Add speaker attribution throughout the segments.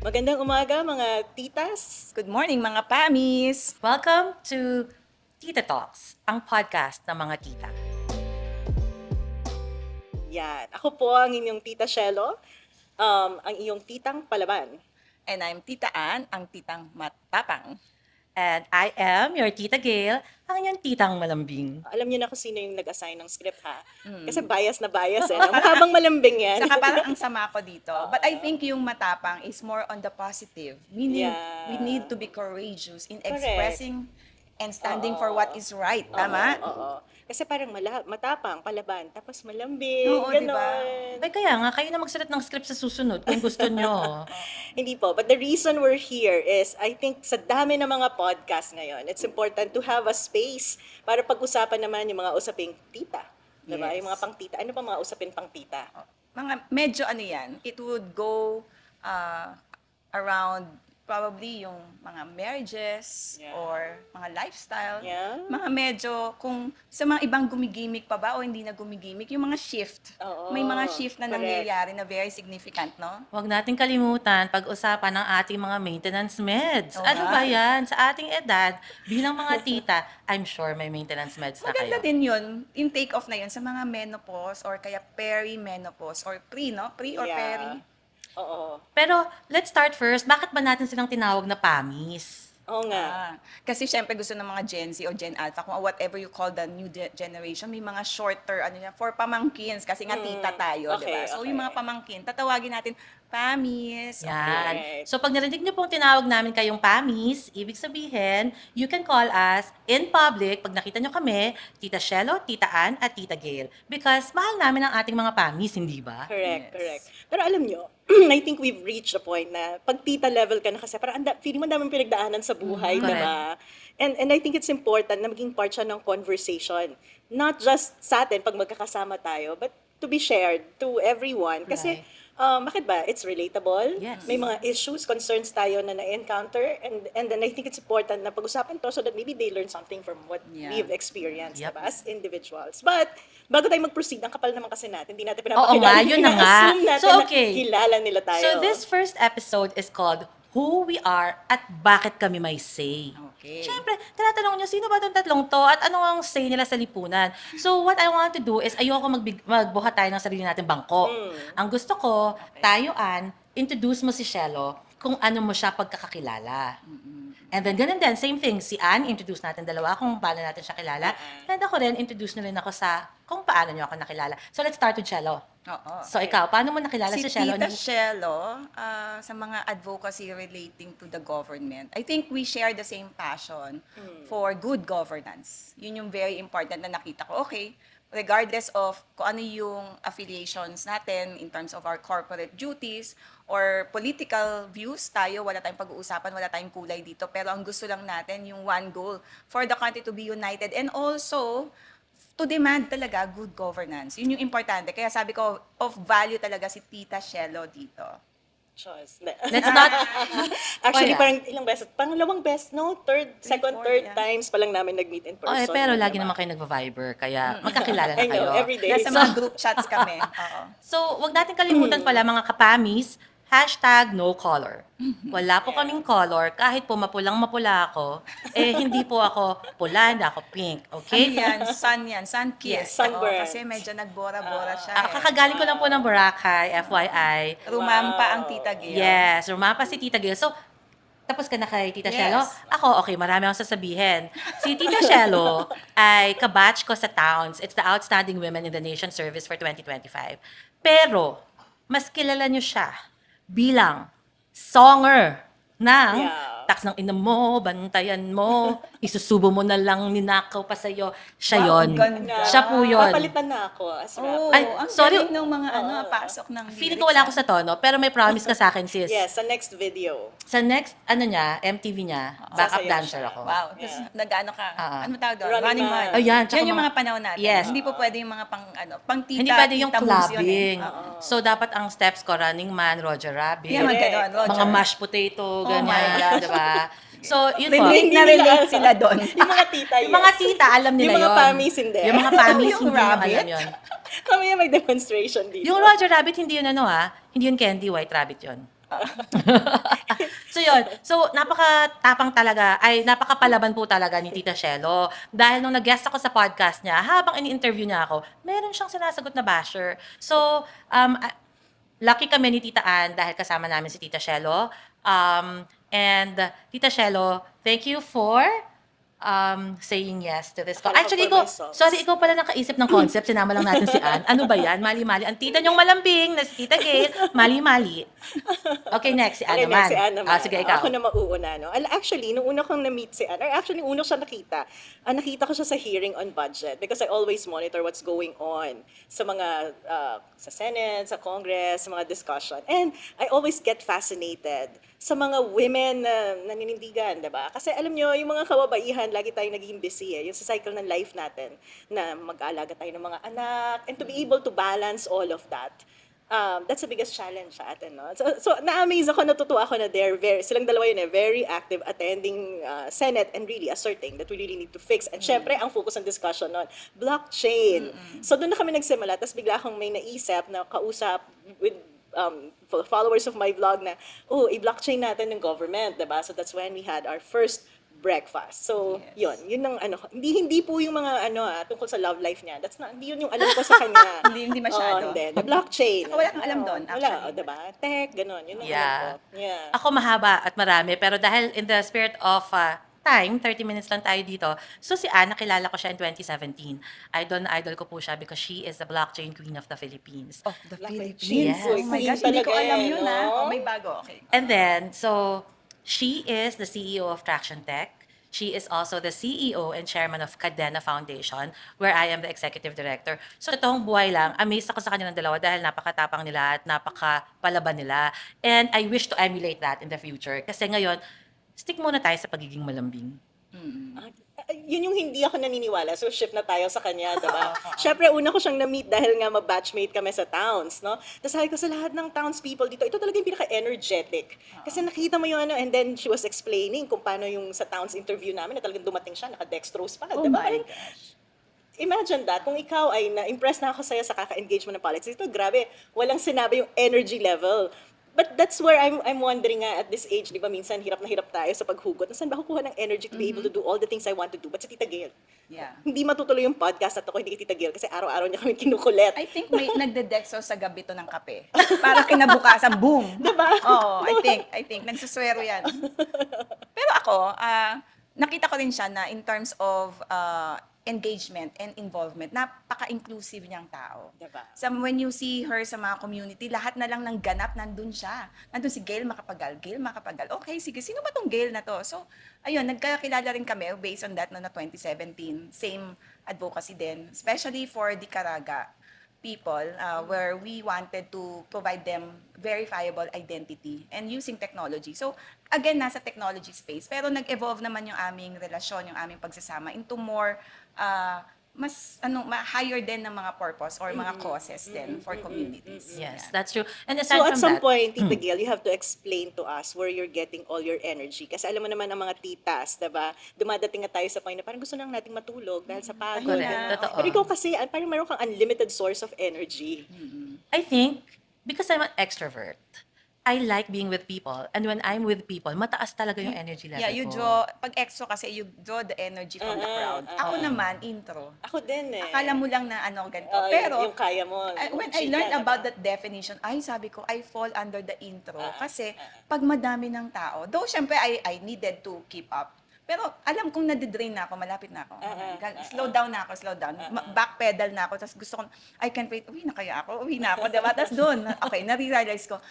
Speaker 1: Magandang umaga mga titas.
Speaker 2: Good morning mga pamis!
Speaker 3: Welcome to Tita Talks, ang podcast ng mga tita.
Speaker 1: Yan. Ako po ang inyong tita Shelo, ang iyong titang palaban.
Speaker 2: And I'm Tita Ann, ang titang matapang.
Speaker 3: And I am your Tita Gail, ang inyong titang malambing.
Speaker 1: Alam niyo na kung sino yung nag-assign ng script ha? Kasi bias na bias eh. Mukha bang malambing yan?
Speaker 2: Saka parang ang sama ko dito. But I think yung matapang is more on the positive. Meaning,
Speaker 1: Yeah.
Speaker 2: we need to be courageous in
Speaker 1: Correct.
Speaker 2: expressing and standing for what is right. Tama?
Speaker 1: Oo. Kasi parang matapang, palaban, tapos malambing,
Speaker 2: Oo,
Speaker 1: ganon.
Speaker 2: diba?
Speaker 3: Ay kaya nga, kayo na magsulat ng script sa susunod kung gusto nyo.
Speaker 1: Hindi po. But the reason we're here is, I think sa dami ng mga podcast ngayon, it's important to have a space para pag-usapan naman yung mga usaping tita. Diba?
Speaker 2: Yes.
Speaker 1: Yung mga pang tita. Ano pa mga usapin pang tita?
Speaker 2: Mga medyo ano yan, it would go around probably yung mga marriages
Speaker 1: Yeah.
Speaker 2: or mga lifestyle.
Speaker 1: Yeah.
Speaker 2: Mga medyo, kung sa mga ibang gumigimik pa ba o hindi na gumigimik, yung mga shift.
Speaker 1: Oo,
Speaker 2: May mga shift na
Speaker 1: correct.
Speaker 2: nangyayari na very significant, no?
Speaker 3: Huwag nating kalimutan pag-usapan ng ating mga maintenance meds.
Speaker 2: Oo
Speaker 3: Ano
Speaker 2: nga.
Speaker 3: ba yan? Sa ating edad, bilang mga tita, I'm sure may maintenance meds na
Speaker 2: Maganda
Speaker 3: kayo.
Speaker 2: din yun, yung take off na yun sa mga menopause or kaya perimenopause or pre, no? Pre or
Speaker 1: Yeah.
Speaker 2: peri.
Speaker 1: Oo.
Speaker 3: Pero let's start first. Bakit ba natin silang tinawag na pamis?
Speaker 1: Oo nga.
Speaker 2: Kasi syempre gusto ng mga Gen Z o Gen Alpha, kung whatever you call the new generation, may mga shorter, ano yan, for pamangkins, kasi nga tita tayo, di ba?
Speaker 1: Okay,
Speaker 2: So
Speaker 1: okay.
Speaker 2: yung mga pamangkin, tatawagin natin, pamis.
Speaker 3: Yan.
Speaker 1: Okay.
Speaker 3: So pag narinig niyo pong tinawag namin kayong pamis, ibig sabihin, you can call us in public pag nakita niyo kami, Tita Shelo, Tita Ann, at Tita Gail. Because mahal namin ang ating mga pamis, hindi ba?
Speaker 1: Correct,
Speaker 2: Yes.
Speaker 1: correct. Pero alam nyo, I think we've reached a point na pag tita level ka na kasi parang feeling mo daming pinagdaanan sa buhay,
Speaker 3: Mhm,
Speaker 1: diba? And I think it's important na maging part siya ng conversation. Not just sa atin pag magkakasama tayo, but to be shared to everyone. Kasi, bakit ba? It's relatable.
Speaker 3: Yes.
Speaker 1: May mga issues, concerns tayo na na-encounter. And then I think it's important na pag-usapan to so that maybe they learn something from what
Speaker 2: Yeah.
Speaker 1: we've experienced,
Speaker 3: Yep.
Speaker 1: diba? As individuals. But, bago tayo mag-proceed, ang kapal naman kasi natin, hindi natin
Speaker 3: Oo
Speaker 1: pinapakilala.
Speaker 3: nga, yun na nga.
Speaker 1: Ina-assume natin
Speaker 3: So,
Speaker 1: na
Speaker 3: okay.
Speaker 1: kilala nila tayo.
Speaker 3: So this first episode is called Who We Are at Bakit Kami May Say.
Speaker 2: Okay.
Speaker 3: Siyempre, tinatanong nyo, sino ba itong tatlong to at ano ang say nila sa lipunan? So what I want to do is ayoko magbuhat tayo ng sarili natin bangko. Ang gusto ko, tayo, Ann, introduce mo si Shelo kung ano mo siya pagkakakilala. And then ganun din, same thing, si Ann, introduce natin dalawa kung paano natin siya kilala. And ako rin, introduce nyo rin ako sa kung paano nyo ako nakilala. So let's start with Shelo.
Speaker 2: Oo.
Speaker 3: So ikaw, paano mo nakilala
Speaker 2: Si
Speaker 3: si Shelo?
Speaker 2: Tita Shelo, sa mga advocacy relating to the government, I think we share the same passion for good governance. Yun yung very important na nakita ko. Okay, regardless of kung ano yung affiliations natin in terms of our corporate duties or political views, tayo, wala tayong pag-uusapan, wala tayong kulay dito. Pero ang gusto lang natin, yung one goal, for the country to be united and also to demand talaga good governance. Yun yung importante. Kaya sabi ko, of value talaga si Tita Shelo dito.
Speaker 1: Choice.
Speaker 3: Let's not...
Speaker 1: Actually,
Speaker 3: Oh, yeah.
Speaker 1: parang ilang beses, pangalawang beses, no? Second,
Speaker 2: fourth,
Speaker 1: third
Speaker 2: yeah.
Speaker 1: times pa lang namin nag-meet in person.
Speaker 3: pero lagi
Speaker 1: diba?
Speaker 3: naman kayo nagva-Viber, kaya magkakilala na
Speaker 1: I know,
Speaker 3: kayo.
Speaker 1: every day.
Speaker 2: Nasa mga group chats kami. Oo.
Speaker 3: So, wag natin kalimutan pala mga kapamis, #NoColor. Wala po kaming color, kahit po mapulang-mapula ako, hindi po ako pula, hindi ako pink,
Speaker 2: Ano
Speaker 3: okay?
Speaker 2: yan? Sun kiss.
Speaker 1: Yes, sunburn.
Speaker 2: Oo, kasi medyo nagbora-bora siya.
Speaker 3: Kakagaling ko lang po ng Boracay, FYI.
Speaker 2: Rumampa ang Tita Gil.
Speaker 3: Yes, rumapa si Tita Gail. So, tapos ka na kay Tita
Speaker 2: Yes.
Speaker 3: Shelo? Ako, okay, marami akong sasabihin. Si Tita Shelo ay kabatch ko sa Towns. It's the Outstanding Women in the Nation Service for 2025. Pero, mas kilala niyo siya bilang songer ng
Speaker 1: Yeah.
Speaker 3: tax ng ina mo, bantayan mo, isusubo mo na lang, ninakaw pa sa'yo. Siya
Speaker 2: Wow,
Speaker 3: yon.
Speaker 2: ang ganda.
Speaker 3: Siya po yun.
Speaker 1: Papalitan na ako as
Speaker 2: Oo,
Speaker 1: rapper.
Speaker 3: Ay,
Speaker 2: ang
Speaker 3: sorry.
Speaker 2: galing ng mga pasok ng
Speaker 3: Feeling ko wala ako sa tono, pero may promise ka sa akin, sis.
Speaker 1: Yes, sa next video.
Speaker 3: Sa next, MTV niya, backup
Speaker 1: Sasayaw
Speaker 3: dancer
Speaker 1: siya.
Speaker 3: ako.
Speaker 2: Wow. Tapos nag-ano ka?
Speaker 3: Ah.
Speaker 2: Ano tawag doon?
Speaker 1: Running Man.
Speaker 2: Man.
Speaker 3: Ayan, tsaka
Speaker 2: Yan yung
Speaker 3: mga-
Speaker 2: mga panahon natin.
Speaker 3: Yes.
Speaker 2: Hindi po pwede yung mga pang tita.
Speaker 3: Hindi pwede yung
Speaker 2: tita moves yun
Speaker 3: clubbing.
Speaker 2: Oo.
Speaker 3: So, dapat ang steps ko, Running Man, Roger Rabbit,
Speaker 2: Yeah, mga ganon, Roger.
Speaker 3: mga mashed potato,
Speaker 2: Oh my
Speaker 3: ganyan,
Speaker 2: gosh.
Speaker 3: diba? So, yun po.
Speaker 2: Relate na relate sila doon.
Speaker 1: Yung mga tita, yes.
Speaker 3: Yung mga tita, alam nila
Speaker 1: Yung mga
Speaker 3: yun.
Speaker 1: pamis, hindi.
Speaker 3: Yung mga pamis,
Speaker 2: Yung
Speaker 3: hindi
Speaker 2: rabbit?
Speaker 3: nyo alam yun.
Speaker 1: Mamaya may demonstration dito.
Speaker 3: Yung Roger Rabbit, hindi yun hindi yun Candy, White Rabbit yun. So yun, so napakatapang talaga, ay napakapalaban po talaga ni Tita Shelo. Dahil nung nag-guest ako sa podcast niya, habang ini-interview niya ako, meron siyang sinasagot na basher. So, lucky kami ni Tita Ann dahil kasama namin si Tita Shelo. And Tita Shelo, thank you for saying yes to this call.
Speaker 1: Akala ko
Speaker 3: Actually,
Speaker 1: for my songs.
Speaker 3: sorry, ikaw pala nakaisip ng concept. Sinama lang natin si Ann. Ano ba yan? Mali-mali. Ang tita niyong malambing na si Tita Gail, mali-mali. Okay, next, si Ann
Speaker 1: Okay,
Speaker 3: naman.
Speaker 1: next si Ann naman.
Speaker 3: Sige, ikaw.
Speaker 1: Ako na mauuna, no? Actually, nung una kong na-meet si Ann, or actually, una siya nakita ko siya sa hearing on budget because I always monitor what's going on sa mga, sa Senate, sa Congress, sa mga discussion. And I always get fascinated sa mga women na naninindigan, diba? Kasi alam nyo, yung mga kababaihan, lagi tayong naging busy Yung sa cycle ng life natin, na mag-aalaga tayo ng mga anak, and to be able to balance all of that. That's the biggest challenge sa atin, no? So na-amaze ako, natutuwa ako na silang dalawa yun very active, attending Senate and really asserting that we really need to fix. And syempre, ang focus ng discussion nun, blockchain. So doon na kami nagsimula, tapos bigla akong may naisip na kausap with followers of my vlog na, i-blockchain natin ng government, diba? So that's when we had our first breakfast. So, yun ang hindi po yung mga tungkol sa love life niya. Hindi yun yung alam ko sa kanya.
Speaker 2: Hindi masyado.
Speaker 1: Hindi. The blockchain.
Speaker 2: Saka wala kang alam doon,
Speaker 1: Wala,
Speaker 2: actually.
Speaker 1: diba? Tech, ganun. Yun ang alam
Speaker 3: Yeah.
Speaker 1: ko. Yeah.
Speaker 3: Ako mahaba at marami, pero dahil in the spirit of time, 30 minutes lang tayo dito. So si Ann, nakilala ko siya in 2017. Idol na idol ko po siya because she is the blockchain queen of the Philippines.
Speaker 2: Of the
Speaker 1: Blockchain.
Speaker 2: Philippines.
Speaker 3: Yes.
Speaker 2: Oh my gosh, hindi ko
Speaker 1: Talaga
Speaker 2: alam
Speaker 1: eh,
Speaker 2: yun
Speaker 1: no?
Speaker 2: May bago, okay.
Speaker 3: And then, so she is the CEO of Traction Tech. She is also the CEO and chairman of Cadena Foundation, where I am the executive director. So, totoong buhay lang, amazed ako sa kanilang dalawa dahil napakatapang nila at napakapalaban nila. And I wish to emulate that in the future. Kasi ngayon, stick muna tayo sa pagiging malambing.
Speaker 1: Yun yung hindi ako naniniwala. So, shift na tayo sa kanya, diba? Siyempre, una ko siyang na-meet dahil nga ma-batchmate kami sa towns, no? Tapos sabi ko sa lahat ng townspeople dito, ito talaga yung pinaka-energetic. Kasi nakita mo yung and then she was explaining kung paano yung sa towns interview namin na talagang dumating siya, naka-dextrose pa,
Speaker 2: Oh
Speaker 1: diba?
Speaker 2: my
Speaker 1: Parang,
Speaker 2: gosh.
Speaker 1: imagine that, kung ikaw ay na-impress na ako sa'yo sa kaka-engage mo ng politics, ito, grabe, walang sinabi yung energy level. But that's where I'm wondering nga at this age, di ba, minsan hirap na hirap tayo sa paghugot. Saan ba kukuha ng energy to be able to do all the things I want to do? But sa Tita Gail,
Speaker 2: Yeah.
Speaker 1: hindi matutuloy yung podcast na to kung hindi kay Tita Gail kasi araw-araw niya kami kinukulit.
Speaker 2: I think may nagdedexo sa gabi to ng kape. Para kinabukasan, boom.
Speaker 1: Diba?
Speaker 2: Oo, I think. Nagsuswero yan. Pero ako, nakita ko rin siya na in terms of engagement and involvement, napaka-inclusive niyang tao.
Speaker 1: Diba?
Speaker 2: So when you see her sa mga community, lahat na lang ng ganap nandun siya. Nandun si Gail Macapagal. Okay, sige, sino ba tong Gail na to? So, ayun, nagkakilala rin kami based on that na 2017. Same advocacy din, especially for the Caraga people, where we wanted to provide them verifiable identity and using technology. So, again, nasa technology space, pero nag-evolve naman yung aming relasyon, yung aming pagsasama into more, mas higher din ng mga purpose or mga causes din for communities.
Speaker 3: Yes,
Speaker 2: Yan.
Speaker 3: that's true. And
Speaker 1: So
Speaker 3: aside
Speaker 1: at
Speaker 3: from
Speaker 1: some
Speaker 3: that,
Speaker 1: point, Tita Gail, you have to explain to us where you're getting all your energy. Kasi alam mo naman ang mga titas, diba? Dumadating na tayo sa point na parang gusto lang nating matulog dahil sa pagod.
Speaker 3: Correct,
Speaker 1: ganun.
Speaker 3: totoo.
Speaker 1: Pero ikaw kasi, parang meron kang unlimited source of energy.
Speaker 3: I think, because I'm an extrovert, I like being with people. And when I'm with people, mataas talaga yung energy level
Speaker 2: Yeah, you
Speaker 3: ko.
Speaker 2: draw, pag exo kasi, you draw the energy from the crowd. Ako naman, intro.
Speaker 1: Ako din eh.
Speaker 2: Akala mo lang na ganito.
Speaker 1: Oo,
Speaker 2: Pero,
Speaker 1: yung kaya mo.
Speaker 2: when I
Speaker 1: chika,
Speaker 2: learned
Speaker 1: diba?
Speaker 2: about that definition, sabi ko, I fall under the intro. Kasi, pag madami ng tao, though syempre, I needed to keep up. Pero alam kong nadidrain na ako, malapit na ako. Slow down na ako, backpedal na ako. Tapos gusto ko, I can't wait, uwi na ako, diba? Tapos doon, okay, nare-realize ko,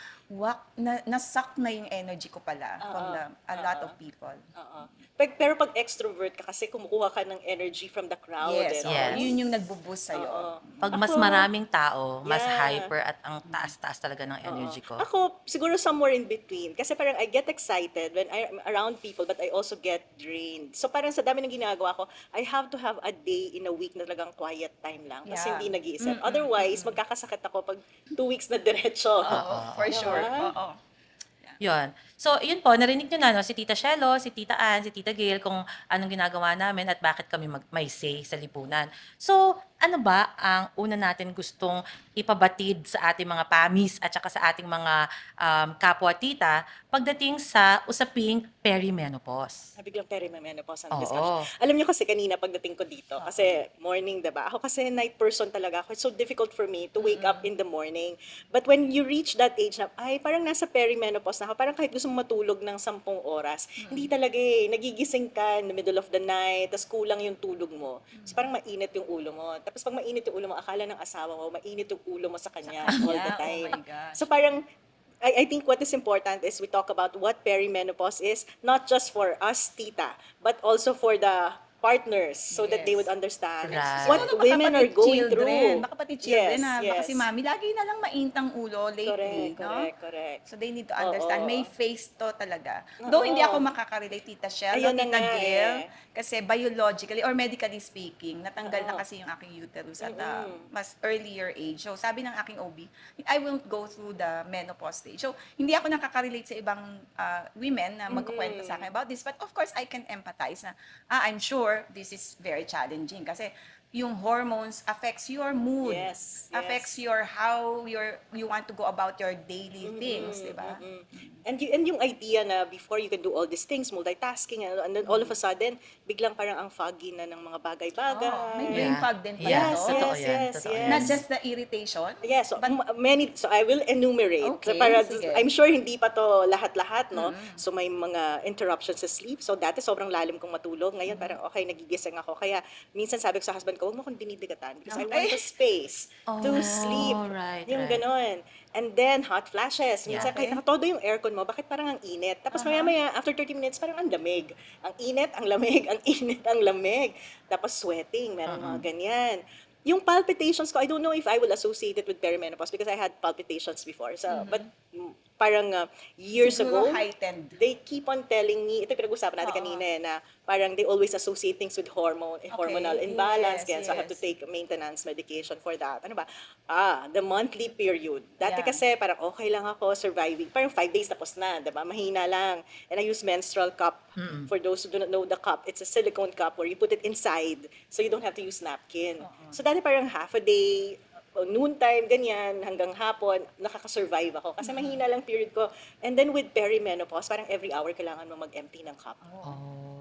Speaker 2: nasak na yung energy ko pala from a lot of people.
Speaker 1: Oo. Pero pag extrovert ka kasi kumukuha ka ng energy from the crowd.
Speaker 2: Yes,
Speaker 3: Yes.
Speaker 2: yun yung nagbo-boost sa'yo.
Speaker 1: Oo.
Speaker 3: Pag mas
Speaker 1: Ako-
Speaker 3: maraming tao, mas
Speaker 1: Yeah.
Speaker 3: hyper at ang taas-taas talaga ng energy ko.
Speaker 1: Ako, siguro somewhere in between. Kasi parang I get excited when I'm around people, but I also get drained. So parang sa dami ng ginagawa ko, I have to have a day in a week na talagang quiet time lang. Kasi
Speaker 2: Yeah.
Speaker 1: hindi nag-iisip. Otherwise, magkakasakit ako pag 2 weeks na diretso.
Speaker 2: Oo, for sure. Oo.
Speaker 3: Yun. So, yun po, narinig nyo na, no, si Tita Shelo, si Tita Ann, si Tita Gail, kung anong ginagawa namin at bakit kami may say sa lipunan. So, ano ba ang una natin gustong ipabatid sa ating mga pamis at saka sa ating mga kapwa-tita pagdating sa usaping perimenopause?
Speaker 1: Biglang perimenopause ang
Speaker 3: Oo.
Speaker 1: discussion. Alam niyo kasi kanina pagdating ko dito, kasi morning, diba? Ako kasi night person talaga ako. It's so difficult for me to wake up in the morning. But when you reach that age na, ay, parang nasa perimenopause na ako, parang kahit gusto mong matulog ng 10 oras, hindi talaga eh. Nagigising ka in the middle of the night, tas kulang yung tulog mo. So parang mainit yung ulo mo. Tapos pag mainit yung ulo mo, akala ng asawa mo, mainit yung ulo mo sa kanya all the
Speaker 2: kanya,
Speaker 1: time.
Speaker 2: oh my gosh.
Speaker 1: So parang, I think what is important is we talk about what perimenopause is, not just for us, tita, but also for the partners so that they
Speaker 2: Yes.
Speaker 1: would understand
Speaker 3: Right.
Speaker 1: what
Speaker 2: Siguro
Speaker 1: women are
Speaker 2: kapatid
Speaker 1: going
Speaker 2: children,
Speaker 1: through.
Speaker 2: baka pati children
Speaker 1: Yes,
Speaker 2: na, baka
Speaker 1: yes.
Speaker 2: si mami, lagi na lang maintang ulo lately,
Speaker 1: Correct,
Speaker 2: no?
Speaker 1: correct.
Speaker 2: So they need to understand,
Speaker 1: Oo.
Speaker 2: may face to talaga.
Speaker 1: Oo.
Speaker 2: Though hindi ako makaka-relate, Tita Shell,
Speaker 1: Ayun
Speaker 2: no,
Speaker 1: na
Speaker 2: Tita
Speaker 1: nga
Speaker 2: Gail,
Speaker 1: eh.
Speaker 2: kasi biologically or medically speaking, natanggal na
Speaker 1: Oo.
Speaker 2: kasi yung aking uterus at
Speaker 1: Mm-mm.
Speaker 2: mas earlier age. So sabi ng aking OB, I won't go through the menopause stage. So hindi ako nakaka-relate sa ibang women na magkukwento sa akin about this. But of course, I can empathize na, I'm sure this is very challenging kasi yung hormones affects your mood,
Speaker 1: Yes,
Speaker 2: affects
Speaker 1: yes.
Speaker 2: your how you want to go about your daily things, di ba?
Speaker 1: And yung idea na before you can do all these things, multitasking, and then all of a sudden, biglang parang ang foggy na ng mga bagay-bagay.
Speaker 2: Oh, may brain
Speaker 3: Yeah.
Speaker 2: fog din pala
Speaker 3: Yes,
Speaker 2: to.
Speaker 3: totoo
Speaker 1: Yes,
Speaker 3: yan.
Speaker 1: yes,
Speaker 3: Totoo
Speaker 1: yes.
Speaker 3: yan.
Speaker 2: Not just the irritation.
Speaker 1: Yeah, so so I will enumerate.
Speaker 2: Okay,
Speaker 1: So para
Speaker 2: sige.
Speaker 1: I'm sure hindi pa to lahat-lahat, no? So may mga interruptions sa sleep. So dati sobrang lalim kong matulog. Ngayon parang okay, nagigising ako. Kaya minsan sabi ko sa husband ko, huwag mo akong dinidikatan because I want the space to
Speaker 3: Oh,
Speaker 1: sleep.
Speaker 3: right,
Speaker 1: Yung
Speaker 3: right.
Speaker 1: ganon. And then hot flashes. Minsan
Speaker 2: Yeah.
Speaker 1: kahit nakatodo yung aircon mo, bakit parang ang init? Tapos maya-maya, after 30 minutes, parang ang lamig. Ang init, ang lamig, ang init, ang lamig. Tapos sweating, meron mga ganyan. Yung palpitations ko, I don't know if I will associate it with perimenopause because I had palpitations before. So, but parang years
Speaker 2: Siguro
Speaker 1: ago,
Speaker 2: heightened.
Speaker 1: they keep on telling me, ito pinag-usapan natin
Speaker 2: Oo.
Speaker 1: kanina eh, na parang they always associate things with hormonal imbalance.
Speaker 2: yes,
Speaker 1: So I have to
Speaker 2: yes.
Speaker 1: take maintenance medication for that. Ano ba? The monthly period. Dati
Speaker 2: Yeah.
Speaker 1: kasi parang okay lang ako surviving. Parang 5 days tapos na, diba? Mahina lang. And I use menstrual cup. For those who do not know the cup, it's a silicone cup where you put it inside so you don't have to use napkin. So dati parang half a day, noontime, ganyan, hanggang hapon, nakaka-survive ako. Kasi mahina lang period ko. And then with perimenopause, parang every hour kailangan mo mag-empty ng cup.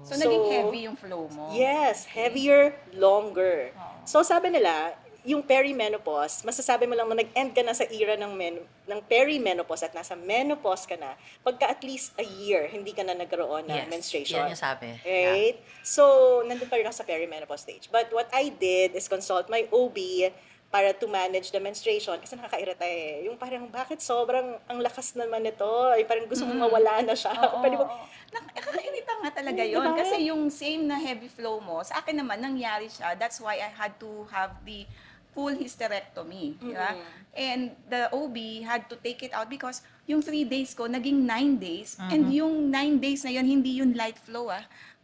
Speaker 2: So, naging
Speaker 1: So,
Speaker 2: heavy yung flow mo.
Speaker 1: Yes, heavier, longer. So sabi nila, yung perimenopause, masasabi mo lang na nag-end ka na sa era ng perimenopause at nasa menopause ka na, pagka at least a year, hindi ka na nagkaroon ng
Speaker 3: Yes,
Speaker 1: menstruation.
Speaker 3: yan yung sabi.
Speaker 1: Right? So, nandun pa rin ako sa perimenopause stage. But what I did is consult my OB para to manage the menstruation kasi nakakairita eh. Yung parang, bakit sobrang ang lakas naman nito? Ay, parang gusto mong mawala na siya.
Speaker 2: Oo,
Speaker 1: Pwede mo,
Speaker 2: oo. Nakakairita nga talaga
Speaker 1: Mm,
Speaker 2: yon
Speaker 1: diba?
Speaker 2: Kasi yung same na heavy flow mo, sa akin naman, nangyari siya. That's why I had to have the full hysterectomy. Di ba? And the OB had to take it out because yung 3 days ko, naging 9 days. And yung 9 days na yun, hindi yun light flow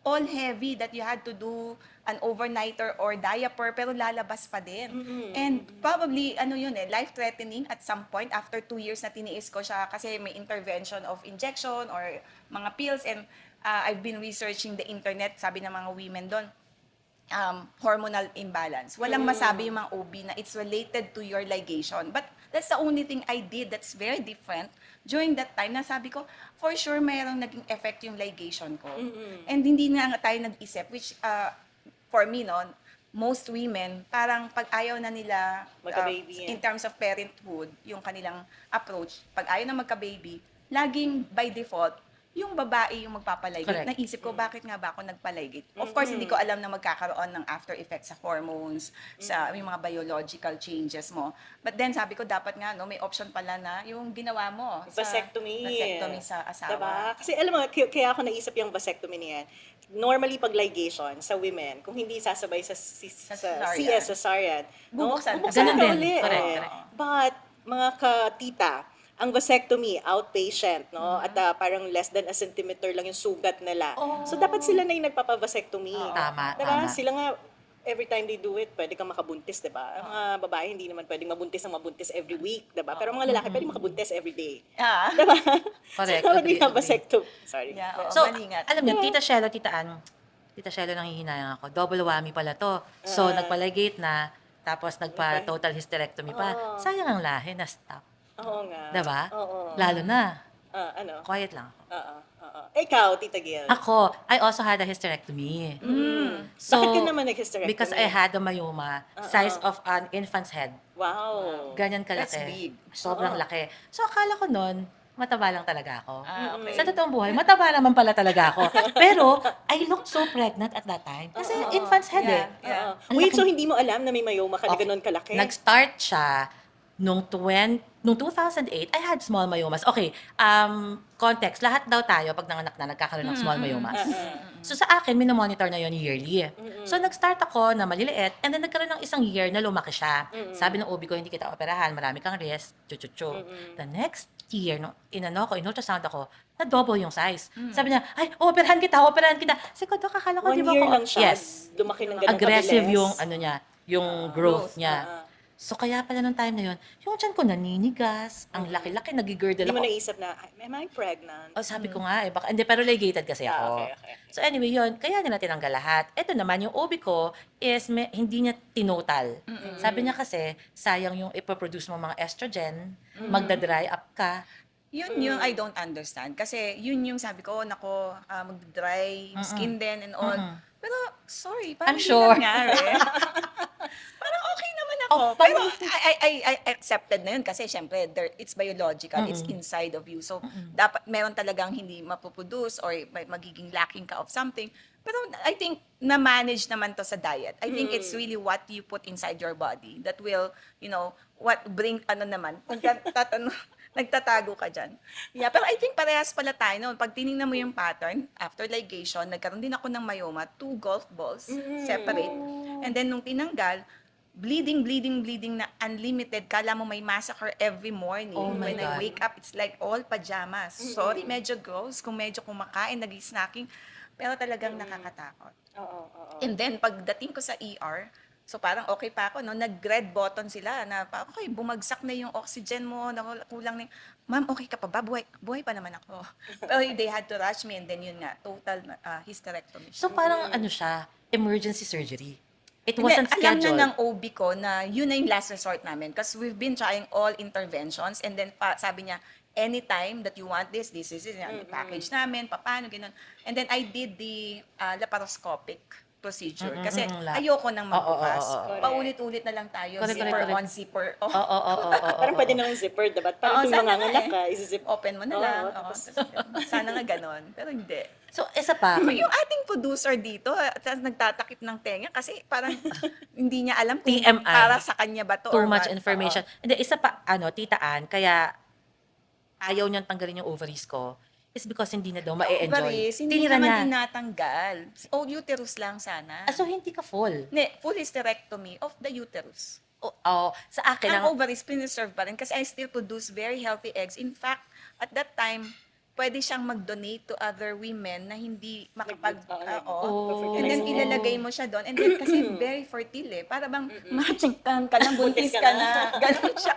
Speaker 2: all heavy that you had to do an overnighter or diaper pero lalabas pa din. And probably life-threatening at some point after 2 years na tiniis ko siya kasi may intervention of injection or mga pills and I've been researching the internet, sabi ng mga women doon, hormonal imbalance. Walang masabi yung mga OB na it's related to your ligation. But that's the only thing I did that's very different. During that time, nasabi ko, for sure, mayroong naging effect yung ligation ko. And hindi na tayo nag-isip, which for me, most women, parang pag ayaw na nila,
Speaker 1: Magka-baby,
Speaker 2: in terms of parenthood, yung kanilang approach, pag ayaw na magka-baby, laging by default, yung babae yung magpapaligid.
Speaker 3: Correct.
Speaker 2: Naisip ko, bakit nga ba ako nagpaligid? Of course, hindi ko alam na magkakaroon ng after effects sa hormones, sa yung mga biological changes mo. But then, sabi ko, dapat nga, may option pala na yung ginawa mo. Vasectomy sa asawa.
Speaker 1: Diba? Kasi alam mo, kaya ako naisip yung vasectomy niya. Normally, pag ligation sa women, kung hindi sasabay sa
Speaker 2: cesarean.
Speaker 1: CS, cesarean,
Speaker 2: Bubuksan ka.
Speaker 3: Ganun
Speaker 1: ka
Speaker 3: din.
Speaker 1: uli.
Speaker 3: Correct,
Speaker 1: Oo.
Speaker 3: correct.
Speaker 1: But, mga katita, ang vasectomy, outpatient, at parang less than a centimeter lang yung sugat nila. So, dapat sila na yung nagpapavasectomy.
Speaker 3: Tama,
Speaker 1: Diba?
Speaker 3: tama.
Speaker 1: Sila nga, every time they do it, pwede kang makabuntis, di ba? Ang mga babae, hindi naman pwedeng mabuntis every week, di ba? Pero ang mga lalaki, pwede makabuntis every day.
Speaker 2: Ah.
Speaker 1: Di ba?
Speaker 3: Correct,
Speaker 1: So, when we
Speaker 3: agree,
Speaker 1: have
Speaker 3: agree.
Speaker 1: vasectomy. Sorry.
Speaker 2: Yeah, oo.
Speaker 3: So,
Speaker 2: Malingat.
Speaker 3: alam niyo, Tita Shelo, Tita Shelo, nanghihinayang ako. Double whammy pala to. So, nagpa-ligate na, tapos nagpa-total hysterectomy pa. Sayang ang lahi na stop.
Speaker 1: Oo nga.
Speaker 3: Diba?
Speaker 1: Oo.
Speaker 3: Lalo na.
Speaker 1: Ano?
Speaker 3: Quiet lang ako.
Speaker 1: Oo. Ikaw, Tita Gil.
Speaker 3: Ako, I also had a hysterectomy. So,
Speaker 1: Bakit ka naman nag-hysterectomy?
Speaker 3: because I had a myoma, size of an infant's head.
Speaker 1: Wow.
Speaker 3: Ganyan
Speaker 2: That's
Speaker 3: kalaki.
Speaker 2: big.
Speaker 3: Sobrang laki. So, akala ko nun, mataba lang talaga ako.
Speaker 2: Ah, okay.
Speaker 3: Sa totoong buhay, mataba naman pala talaga ako. Pero, I looked so pregnant at that time. Kasi infant's head
Speaker 2: Yeah.
Speaker 3: eh.
Speaker 2: Yeah.
Speaker 1: Oo. Wait, so hindi mo alam na may myoma ka na ganun kalaki?
Speaker 3: Nag-start siya nung 2008, I had small myomas. Okay, context, lahat daw tayo pag nanganak na nagkakaroon ng small myomas. So sa akin, minomonitor na yon yearly. So nag-start ako na maliliit and then nagkaroon ng isang year na lumaki siya. Sabi ng OB ko, hindi kita operahan, marami kang risk, chuchuchu. The next year, nung in-ultrasound ako, na-double yung size. Sabi niya, ay, operahan kita. Sabi ko, Dok, akala ko,
Speaker 1: 1
Speaker 3: di ba
Speaker 1: year
Speaker 3: ako?
Speaker 1: lang siya.
Speaker 3: Yes.
Speaker 1: Lumaki ng ganun
Speaker 3: Aggressive
Speaker 1: kabilis.
Speaker 3: yung, niya, yung growth niya. So, kaya pala nung time na yun, yung tiyan ko naninigas, ang laki-laki, nagigirdle
Speaker 1: Hindi mo
Speaker 3: ako.
Speaker 1: naisip na, am I pregnant?
Speaker 3: Oh, sabi ko nga baka, hindi, pero ligated kasi ako.
Speaker 1: Okay.
Speaker 3: So anyway, yun, kaya nila tinanggal lahat. Ito naman, yung OB ko is hindi niya tinotal. Sabi niya kasi, sayang yung ipoproduce mo mga estrogen, magda-dry up ka.
Speaker 2: Yun yung I don't understand. Kasi yun yung sabi ko, nako, mag-dry yung skin din and all. Pero, sorry, parang
Speaker 3: I'm
Speaker 2: hindi
Speaker 3: sure.
Speaker 2: nangyari. Parang okay naman ako.
Speaker 3: Oh,
Speaker 2: Pero I accepted na yun kasi syempre, it's biological. It's inside of you. So, dapat meron talagang hindi mapuproduce or magiging lacking ka of something. Pero I think na-manage naman to sa diet. I think it's really what you put inside your body that will, what bring, kung nagtatago ka dyan. Yeah, pero I think parehas pala tayo noon. Pag tinignan mo yung pattern, after ligation, nagkaroon din ako ng myoma, 2 golf balls, separate. And then nung tinanggal, bleeding na unlimited. Kala mo may massacre every morning.
Speaker 3: Oh my
Speaker 2: When
Speaker 3: God.
Speaker 2: I wake up, it's like all pajamas. Sorry, medyo gross. Kung medyo kumakain, nag-snacking. Pero talagang nakakatakot.
Speaker 1: Oo.
Speaker 2: And then, pagdating ko sa ER, so parang okay pa ako, no? Nag-red button sila na, okay, bumagsak na yung oxygen mo, kulang na ma'am, okay ka pa ba? Buhay pa naman ako. Pero they had to rush me and then yun nga, total hysterectomy.
Speaker 3: So parang siya, emergency surgery. It
Speaker 2: Hindi,
Speaker 3: wasn't
Speaker 2: alam na
Speaker 3: scheduled.
Speaker 2: ng OB ko na yun na yung last resort namin because we've been trying all interventions and then sabi niya, anytime that you want this is it. Package namin, paano, gano'n. And then I did the laparoscopic procedure kasi ayoko nang magbukas. Paulit-ulit na lang tayo,
Speaker 3: Correct,
Speaker 2: zipper
Speaker 3: correct.
Speaker 2: on, zipper off.
Speaker 3: Oo.
Speaker 1: Parang pwede naman zipper, diba? Parang
Speaker 2: Oo,
Speaker 1: kung
Speaker 2: sana
Speaker 1: manganganak
Speaker 2: nga
Speaker 1: ka, isizip.
Speaker 2: Open mo na lang.
Speaker 1: Oo,
Speaker 2: Oo, sana nga ganon. Pero hindi.
Speaker 3: So, isa pa.
Speaker 2: Yung ating producer dito, nagtatakip ng tenga kasi parang hindi niya alam kung
Speaker 3: TMI.
Speaker 2: para sa kanya ba to
Speaker 3: Too
Speaker 2: or
Speaker 3: much
Speaker 2: what.
Speaker 3: information. Hindi, isa pa, Tita Ann, kaya ayaw niyang tanggalin yung ovaries ko is because hindi na daw ma-enjoy.
Speaker 2: Ovaries, hindi
Speaker 3: Tinira
Speaker 2: naman
Speaker 3: niya.
Speaker 2: tinatanggal. O uterus lang sana.
Speaker 3: So, hindi ka full.
Speaker 2: Full hysterectomy of the uterus.
Speaker 3: Sa akin,
Speaker 2: Ang ovaries, preserve pa rin kasi I still produce very healthy eggs. In fact, at that time, pwede siyang mag-donate to other women na hindi
Speaker 3: Oh.
Speaker 2: And then ilalagay mo siya doon. And then kasi very fertile eh. Para bang matchingkan ka na, buntis ka na. Ganon siya.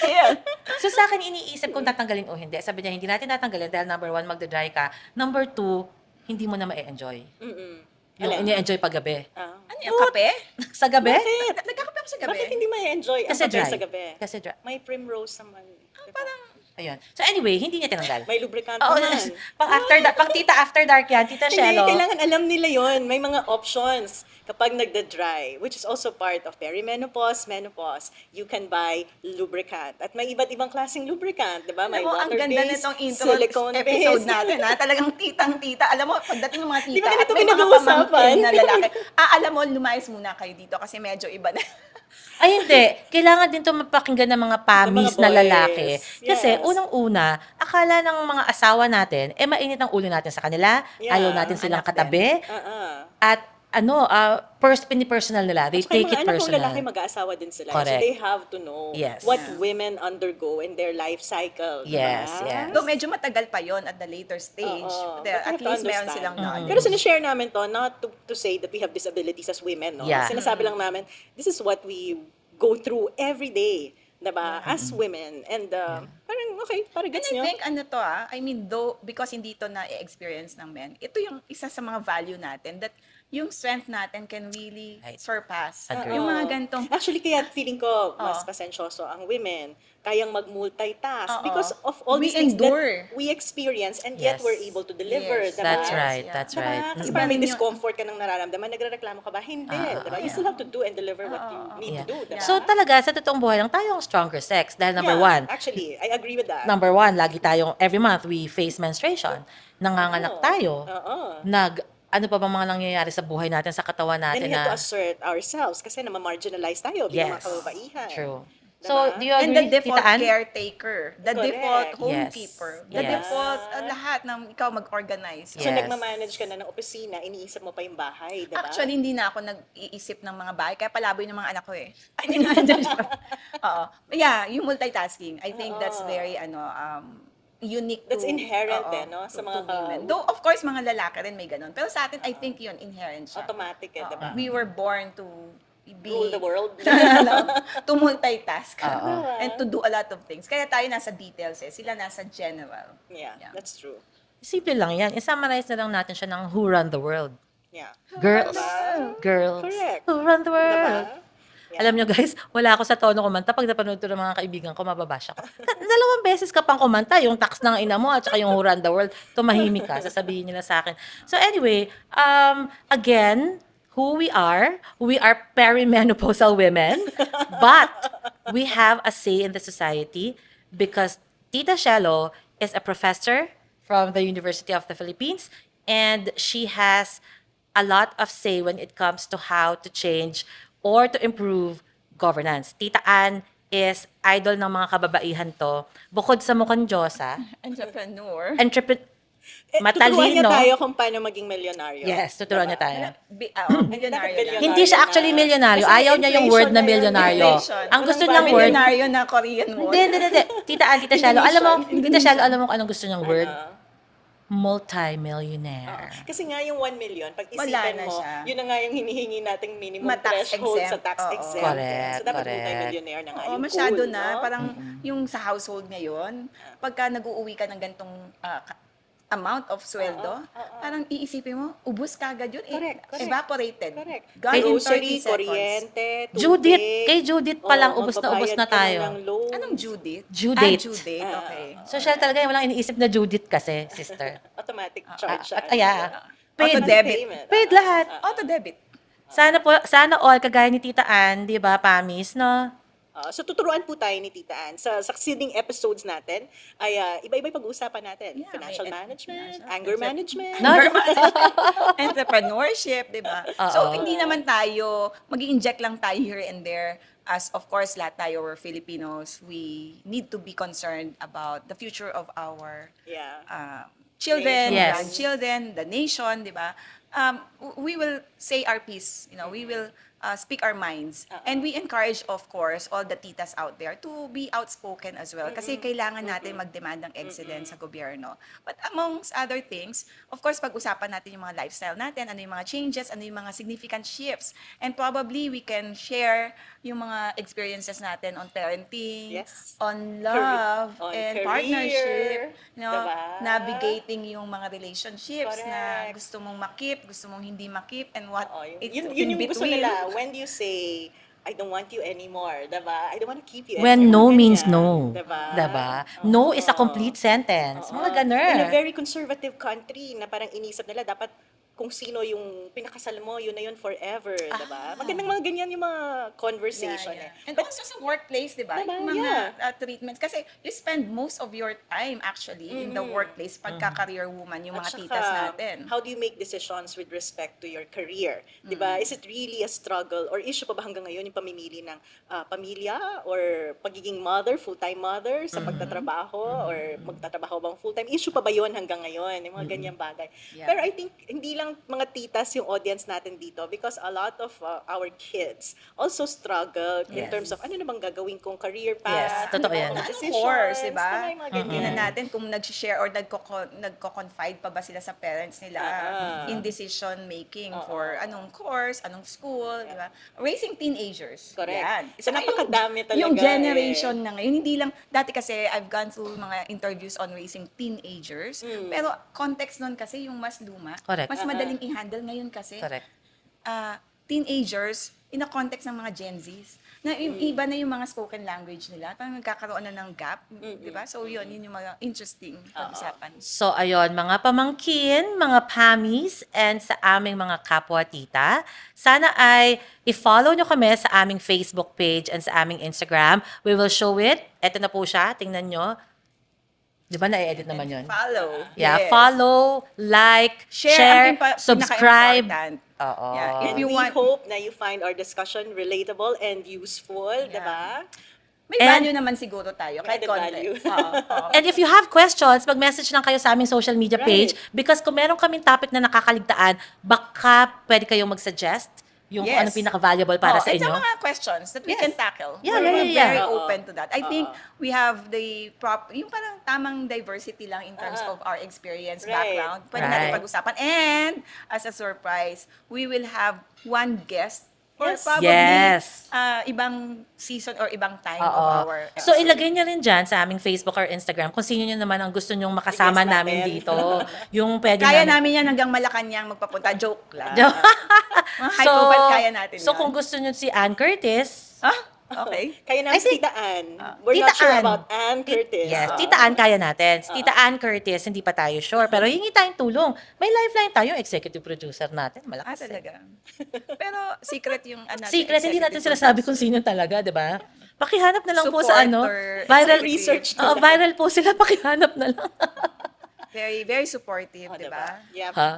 Speaker 2: Ayan.
Speaker 3: So sa akin, iniisip kung tatanggalin o hindi. Sabi niya, hindi natin tatanggalin dahil number 1, magda-dry ka. Number 2, hindi mo na ma-enjoy. Yung
Speaker 1: Alin?
Speaker 3: ini-enjoy paggabi.
Speaker 2: Ano yung kape?
Speaker 3: Sa gabi?
Speaker 2: Nagkakape ako sa gabi.
Speaker 1: Bakit hindi may enjoy ang
Speaker 3: Kasi
Speaker 1: kape
Speaker 3: dry.
Speaker 1: sa gabi?
Speaker 3: Kasi dry.
Speaker 1: May primrose naman. Diba?
Speaker 2: Parang,
Speaker 3: Ayun. So anyway, hindi niya tinanggal.
Speaker 1: May lubricant
Speaker 3: Oo,
Speaker 1: naman.
Speaker 3: pang tita after dark yan, Tita
Speaker 1: Hindi,
Speaker 3: Shelo.
Speaker 1: kailangan alam nila yon. May mga options kapag nagda-dry, which is also part of perimenopause, menopause. You can buy lubricant. At may iba't ibang klaseng lubricant, di ba? May
Speaker 2: alam mo, ang ganda
Speaker 1: water-based,
Speaker 2: nitong intro
Speaker 1: silicone-based.
Speaker 2: episode natin, ha? Talagang titang-tita. Alam mo, pagdating ng mga tita,
Speaker 1: Di ba ganito
Speaker 2: at may mga
Speaker 1: pinag-uusapan?
Speaker 2: pamangkin na lalaki, alam mo, lumayas muna kayo dito kasi medyo iba na.
Speaker 3: Ay, hindi. Kailangan din to mapakinggan ng mga pamis
Speaker 1: Ng mga
Speaker 3: na
Speaker 1: boys.
Speaker 3: lalaki. Kasi,
Speaker 1: Yes.
Speaker 3: unang-una, akala ng mga asawa natin, mainit ang ulo natin sa kanila,
Speaker 1: Yeah,
Speaker 3: ayaw natin silang
Speaker 2: anak din.
Speaker 3: katabi,
Speaker 1: Uh-uh.
Speaker 3: at personal nila. They
Speaker 1: At saka
Speaker 3: take
Speaker 1: yung
Speaker 3: it
Speaker 1: mga anak kong
Speaker 3: personal.
Speaker 1: lalaki mag-aasawa din sila. So
Speaker 3: Correct.
Speaker 1: they have to know
Speaker 3: Yes.
Speaker 1: what
Speaker 2: Yeah.
Speaker 1: women undergo in their life cycle.
Speaker 3: Yes,
Speaker 1: diba?
Speaker 3: yes.
Speaker 2: Though medyo matagal pa yon at the later stage.
Speaker 1: Oo.
Speaker 2: But
Speaker 1: But you
Speaker 2: at
Speaker 1: have to
Speaker 2: least meron
Speaker 1: understand.
Speaker 2: silang knowledge.
Speaker 1: Pero sinishare namin to, not to say that we have disabilities as women. No?
Speaker 3: Yeah.
Speaker 1: Sinasabi lang namin, this is what we go through every day. Diba? As women. And parang, okay, parang
Speaker 2: And
Speaker 1: gets
Speaker 2: I
Speaker 1: nyo.
Speaker 2: think I mean, though, because hindi to na-experience ng men, ito yung isa sa mga value natin that yung strength natin can really
Speaker 3: Right.
Speaker 2: surpass.
Speaker 3: Agree.
Speaker 2: Yung mga
Speaker 1: Oo.
Speaker 2: gantong,
Speaker 1: Actually, kaya feeling ko mas
Speaker 2: Oo.
Speaker 1: pasensyoso ang women. Kayang mag-multitask
Speaker 2: Oo.
Speaker 1: because of all
Speaker 2: We
Speaker 1: these things
Speaker 2: endure.
Speaker 1: that we experience and yet
Speaker 3: Yes.
Speaker 1: we're able to deliver.
Speaker 2: Yes.
Speaker 1: Diba?
Speaker 3: That's
Speaker 2: Yes,
Speaker 3: right,
Speaker 2: yeah.
Speaker 3: that's
Speaker 1: Diba?
Speaker 3: right.
Speaker 1: Kasi
Speaker 2: Mm.
Speaker 1: parang may
Speaker 2: Iba rin yung-
Speaker 1: discomfort ka nang nararamdaman, nagrereklamo ka ba? Hindi. Diba? You still have to do and deliver what you need to do. Diba?
Speaker 3: So talaga, sa totoong buhay lang, tayo ang stronger sex. Dahil number
Speaker 1: Yeah,
Speaker 3: one,
Speaker 1: Actually, I agree with that.
Speaker 3: lagi tayong, every month, we face menstruation. Nanganganak
Speaker 1: Oo.
Speaker 3: tayo.
Speaker 1: Oo.
Speaker 3: Ano pa ba mga nangyayari sa buhay natin, sa katawan
Speaker 1: Then
Speaker 3: natin
Speaker 1: we have to
Speaker 3: na...
Speaker 1: assert ourselves kasi na-marginalize tayo bilang mga
Speaker 3: Yes,
Speaker 1: kababaihan.
Speaker 3: true.
Speaker 1: Diba?
Speaker 3: So, do you
Speaker 2: and the
Speaker 3: agree,
Speaker 2: default
Speaker 3: Tita Ann?
Speaker 2: caretaker, the
Speaker 1: Correct.
Speaker 2: default
Speaker 3: Yes.
Speaker 2: homekeeper, the
Speaker 3: Yes.
Speaker 2: default lahat ng ikaw mag-organize.
Speaker 1: So,
Speaker 3: Yes.
Speaker 1: nagmamanage ka na ng opisina, iniisip mo pa yung bahay, diba?
Speaker 2: Actually, hindi na ako nag-iisip ng mga bahay. Kaya palaboy ng mga anak ko eh. Ay, hindi na dyan siya. Oo. Yeah, yung multitasking. I think that's very, unique
Speaker 1: That's
Speaker 2: to...
Speaker 1: inherent
Speaker 2: oo,
Speaker 1: no? Sa
Speaker 2: to
Speaker 1: mga
Speaker 2: women. Though, of course, mga lalaki rin may ganun. Pero sa atin, I think yun, inherent siya.
Speaker 1: automatic eh,
Speaker 2: Oo.
Speaker 1: diba?
Speaker 2: We were born to be...
Speaker 1: Rule the world.
Speaker 2: to multitask.
Speaker 3: Oo.
Speaker 2: And to do a lot of things. Kaya tayo nasa details eh. Sila nasa general.
Speaker 1: Yeah,
Speaker 2: Yeah.
Speaker 1: that's true.
Speaker 3: Simple lang yan. I-summarize na lang natin siya ng Who Run the World.
Speaker 1: Yeah.
Speaker 3: Girls.
Speaker 1: Diba?
Speaker 3: Girls.
Speaker 1: Correct.
Speaker 3: Who run the world.
Speaker 1: Diba?
Speaker 3: Yeah. Alam nyo guys, wala ako sa tono kumanta. Pag napanood to ng mga kaibigan ko, mababash ako. Dalawang beses ka pang kumanta, yung tax ng ina mo at saka yung Who Run the World. Tumahimik ka, sasabihin nila sa akin. So anyway, again, who we are perimenopausal women, but we have a say in the society because Tita Shelo is a professor from the University of the Philippines and she has a lot of say when it comes to how to change or to improve governance. Tita Ann is idol ng mga kababaihan to. Bukod sa mukhang Diyosa,
Speaker 2: Entrepreneur.
Speaker 3: entrepreneur,
Speaker 1: Tuturuan niya
Speaker 3: matalino.
Speaker 1: tayo kung paano maging milyonaryo.
Speaker 3: Yes, tuturuan niya tayo.
Speaker 2: Milyonaryo
Speaker 1: Dapat
Speaker 2: lang.
Speaker 3: Hindi siya actually milyonaryo.
Speaker 1: Kasi
Speaker 3: Ayaw niya yung
Speaker 1: inflation
Speaker 3: word na
Speaker 1: na yun.
Speaker 3: milyonaryo.
Speaker 2: Inflation.
Speaker 3: Ang gusto
Speaker 1: Walang
Speaker 3: niyang word,
Speaker 2: Milyonaryo na Korean word.
Speaker 3: hindi. Tita Ann, Tita Shalo, alam mo, Tita Shalo, alam mo kung anong gusto niyang word? Multi-millionaire.
Speaker 1: Kasi nga yung 1 million, pag
Speaker 2: Wala
Speaker 1: isipin
Speaker 2: na
Speaker 1: mo,
Speaker 2: siya.
Speaker 1: yun na nga yung hinihingi nating minimum
Speaker 2: Ma-tax
Speaker 1: threshold sa
Speaker 2: exempt.
Speaker 1: tax
Speaker 2: Oo.
Speaker 1: exempt.
Speaker 3: Correct,
Speaker 1: So dapat
Speaker 3: correct.
Speaker 1: multi-millionaire na nga
Speaker 2: Oo,
Speaker 1: yung
Speaker 2: masyado
Speaker 1: goal,
Speaker 2: na.
Speaker 1: no?
Speaker 2: Parang yung sa household ngayon, pagka nag-uuwi ka ng gantong amount of sweldo, parang iisipin mo, ubus kagad yun.
Speaker 1: Correct.
Speaker 2: Evaporated.
Speaker 1: Correct.
Speaker 2: Gone in 30
Speaker 1: Grocery,
Speaker 2: seconds.
Speaker 1: kuryente, tubig.
Speaker 3: Judith, kay Judith pa lang,
Speaker 1: Oo,
Speaker 3: ubos na
Speaker 1: magbabayad ka na
Speaker 3: tayo.
Speaker 1: ng loans.
Speaker 2: Anong Judith?
Speaker 3: Judith.
Speaker 2: Judith, okay.
Speaker 3: So siya talaga, walang iniisip na Judith kasi, sister.
Speaker 1: Automatic charge siya.
Speaker 3: At paid,
Speaker 2: Auto-debit.
Speaker 1: Payment.
Speaker 3: paid lahat.
Speaker 2: Auto-debit.
Speaker 3: Sana all, kagaya ni Tita Ann, di ba, Pamis, no?
Speaker 1: So tuturuan po tayo ni Tita Ann. Sa succeeding episodes natin, ay iba-iba pag-uusapan natin.
Speaker 2: Yeah,
Speaker 1: Financial
Speaker 2: may-
Speaker 1: management,
Speaker 2: financial-
Speaker 1: anger management.
Speaker 3: No?
Speaker 2: Entrepreneurship, di ba? So, hindi naman tayo, mag-inject lang tayo here and there. As of course, lahat tayo, we're Filipinos. We need to be concerned about the future of our
Speaker 1: Yeah.
Speaker 2: children,
Speaker 3: Yes.
Speaker 2: grandchildren, the nation, di ba? We will say our piece, we will speak our minds. And we encourage, of course, all the titas out there to be outspoken as well. Kasi kailangan natin mag-demand ng excellence sa gobyerno. But amongst other things, of course, pag-usapan natin yung mga lifestyle natin, ano yung mga changes, ano yung mga significant shifts. And probably we can share yung mga experiences natin on parenting,
Speaker 1: Yes.
Speaker 2: on love,
Speaker 1: On
Speaker 2: and
Speaker 1: career,
Speaker 2: partnership,
Speaker 1: diba?
Speaker 2: navigating yung mga relationships na
Speaker 1: Correct.
Speaker 2: gusto mong makip, gusto mong hindi makip, and what
Speaker 1: Oo,
Speaker 2: it's
Speaker 1: yun
Speaker 2: in
Speaker 1: yung gusto
Speaker 2: between.
Speaker 1: nila. When you say, I don't want you anymore, diba? I don't want to keep you
Speaker 3: When
Speaker 1: anymore.
Speaker 3: no means
Speaker 1: Ganyan,
Speaker 3: no.
Speaker 1: Diba?
Speaker 3: Diba? No is a complete sentence. Mga ganun.
Speaker 1: In a very conservative country na parang inisip nila, dapat kung sino yung pinakasal mo, yun na yun forever, diba? Magandang mga ganyan yung mga conversation eh.
Speaker 2: And also sa workplace, di ba?
Speaker 1: Diba?
Speaker 2: Yung mga
Speaker 1: Yeah.
Speaker 2: treatments. Kasi you spend most of your time actually in the workplace pagka-career woman, yung
Speaker 1: At
Speaker 2: mga
Speaker 1: saka,
Speaker 2: titas natin.
Speaker 1: how do you make decisions with respect to your career? Diba? Is it really a struggle or issue pa ba hanggang ngayon yung pamimili ng pamilya or pagiging mother, full-time mother sa pagtatrabaho or magtatrabaho bang full-time? Issue pa ba yun hanggang ngayon? Yung mga ganyang bagay.
Speaker 2: Yeah.
Speaker 1: Pero I think hindi lang ng mga titas yung audience natin dito because a lot of our kids also struggle in
Speaker 3: Yes.
Speaker 1: terms of ano na bang gagawin kong career path.
Speaker 3: Yes, totoo
Speaker 1: ano
Speaker 3: yan.
Speaker 1: bang mga
Speaker 2: Anong
Speaker 1: decisions,
Speaker 2: course, diba?
Speaker 1: tama yung mga ganyan.
Speaker 2: Tingnan natin kung nag-share or nagko-confide pa ba sila sa parents nila in decision making for anong course, anong school, di ba? Raising teenagers.
Speaker 1: Correct.
Speaker 2: Yan.
Speaker 1: So,
Speaker 2: Saka
Speaker 1: napakadami talaga
Speaker 2: yung generation na ngayon, hindi lang, dati kasi I've gone through mga interviews on raising teenagers, pero context nun kasi yung mas luma,
Speaker 3: Correct.
Speaker 2: mas madaling i-handle ngayon kasi
Speaker 3: Correct.
Speaker 2: teenagers in the context ng mga Gen Zs. Na iba na yung mga spoken language nila. Parang nagkakaroon na ng gap, di ba? So yun yung mga interesting pag-usapan.
Speaker 3: So, ayun, mga pamangkin, mga pamis, and sa aming mga kapwa-tita, sana ay i-follow nyo kami sa aming Facebook page and sa aming Instagram. We will show it. Ito na po siya. Tingnan nyo. Di ba na-edit naman yun?
Speaker 2: Follow.
Speaker 3: Yeah,
Speaker 2: Yes.
Speaker 3: follow, like,
Speaker 2: Share,
Speaker 3: share, subscribe.
Speaker 2: pinaka-important.
Speaker 3: Oo.
Speaker 2: Yeah, if
Speaker 1: And
Speaker 2: you
Speaker 1: we
Speaker 2: want-
Speaker 1: hope na you find our discussion relatable and useful, di ba?
Speaker 2: May
Speaker 3: And-
Speaker 2: value naman siguro tayo, kahit
Speaker 1: Added
Speaker 2: konti.
Speaker 1: value.
Speaker 2: Oo.
Speaker 3: And if you have questions, mag-message lang kayo sa aming social media page
Speaker 1: Right.
Speaker 3: because kung meron kaming topic na nakakaligtaan, baka pwede kayong mag-suggest yung kung
Speaker 2: Yes.
Speaker 3: ano pinaka-valuable para sa
Speaker 2: And
Speaker 3: inyo.
Speaker 2: mga questions that we
Speaker 3: Yes.
Speaker 2: can tackle.
Speaker 3: Yeah,
Speaker 2: We're
Speaker 3: yeah.
Speaker 2: very
Speaker 1: Oo.
Speaker 2: open to that. I think we have the yung parang tamang diversity lang in terms of our experience,
Speaker 1: Right.
Speaker 2: background. Pwede
Speaker 3: Right.
Speaker 2: natin pag-usapan. And, as a surprise, we will have one guest or
Speaker 1: Yes.
Speaker 2: probably
Speaker 3: Yes.
Speaker 2: ibang season or ibang time
Speaker 3: Oo.
Speaker 2: of our
Speaker 3: So,
Speaker 2: episode.
Speaker 3: ilagay nyo rin dyan sa aming Facebook or Instagram kung sino nyo naman ang gusto nyong makasama
Speaker 1: I-guess
Speaker 3: namin
Speaker 1: natin.
Speaker 3: dito. Yung pwede
Speaker 2: Kaya namin yan hanggang Malacanang magpapunta. Joke lang.
Speaker 3: Joke.
Speaker 2: Mga high profile kaya natin
Speaker 3: So,
Speaker 2: yan.
Speaker 3: kung gusto nyo si Ann Curtis,
Speaker 2: Okay.
Speaker 1: Kaya namin
Speaker 3: I
Speaker 1: si
Speaker 3: think-
Speaker 1: Tita Ann. We're
Speaker 3: Tita
Speaker 1: not sure
Speaker 3: Ann.
Speaker 1: about Ann Curtis.
Speaker 3: yes, Tita Ann kaya natin. Si Tita Ann Curtis, hindi pa tayo sure. Pero hingi tayong tulong. May lifeline tayo, executive producer natin. Malakas.
Speaker 2: Talaga. Pero secret yung
Speaker 3: Secret, hindi natin sinasabi kung sino talaga, di ba? Pakihanap na lang po
Speaker 2: Support
Speaker 3: sa ano.
Speaker 2: or
Speaker 3: Viral
Speaker 1: research
Speaker 3: Oo, viral po sila, pakihanap na lang.
Speaker 2: Very, very supportive,
Speaker 1: Oh,
Speaker 2: di ba?
Speaker 1: Yep.
Speaker 3: Ha?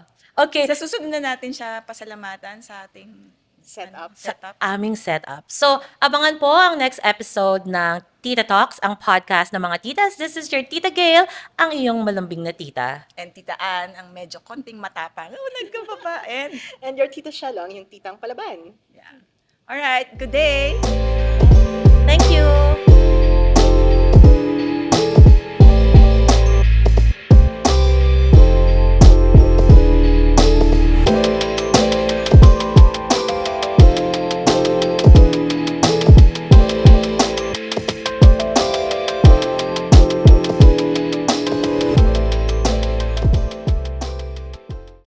Speaker 3: Okay.
Speaker 2: Sa susunod na natin siya pasalamatan sa ating
Speaker 1: Setup.
Speaker 2: setup.
Speaker 3: Aming setup. So, abangan po ang next episode ng Tita Talks, ang podcast ng mga titas. This is your Tita Gail, ang iyong malambing na tita.
Speaker 2: And Tita Ann, ang medyo konting matapang. Oh, nagkababa.
Speaker 1: And your Tita Shalong, yung titang palaban.
Speaker 2: Yeah. All right. Good day.
Speaker 3: Thank you!